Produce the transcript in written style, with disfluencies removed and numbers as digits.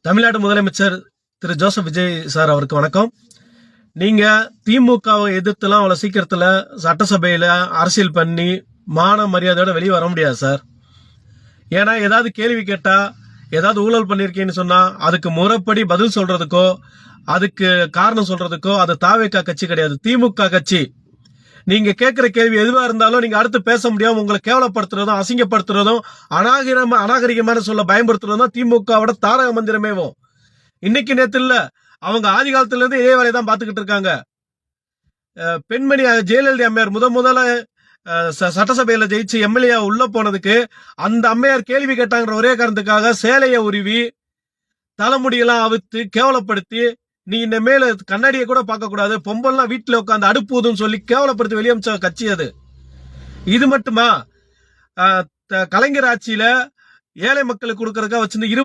தமிழ்நாடு முதலமைச்சர் திரு Joseph Vijay sir அவருக்கு வணக்கம். நீங்க திமுகவை எதிர்த்துலாம் அவ்வளவு சீக்கிரத்துல சட்டசபையில அரசியல் பண்ணி மான மரியாதையோட வெளியே வர முடியாது சார். ஏன்னா ஏதாவது கேள்வி கேட்டா ஏதாவது ஊழல் பண்ணிருக்கீங்கன்னு சொன்னா அதுக்கு முறைப்படி பதில் சொல்றதுக்கோ அதுக்கு காரணம் சொல்றதுக்கோ அது தாவேகா கட்சி கிடையாது, திமுக கட்சி. நீங்க கேட்கிற கேள்வி எதுவா இருந்தாலும் நீங்க அடுத்து பேச முடியாம உங்களை கேவலப்படுத்துறதும் அசிங்கப்படுத்துறதும் அநாகரிகமான சொல்ல பயன்படுத்துறதும் திமுகவோட தாரக மந்திரமேவும். இன்னைக்கு நேத்து இல்ல, அவங்க ஆதி காலத்துல இருந்து இதே வேலையை தான் பாத்துக்கிட்டு இருக்காங்க. பெண்மணி ஜெயலலிதா அம்மையார் முதல்ல சட்டசபையில ஜெயிச்சு எம்எல்ஏ உள்ள போனதுக்கு அந்த அம்மையார் கேள்வி கேட்டாங்கிற ஒரே காரணத்துக்காக சேலையை உருவி தலைமுடியெல்லாம் அவித்து கேவலப்படுத்தி நீ இந்த மேல கண்ணாடியை கூட பார்க்க கூடாது, பொம்பல்லாம் வீட்டுல உட்காந்து அடுப்புதுன்னு சொல்லி கேவலப்படுத்தி வெளியமிச்ச கட்சி அது. இது மட்டுமா, கலைஞர் ஆட்சியில ஏழை மக்களுக்கு கொடுக்கறதுக்காக வச்சிருந்த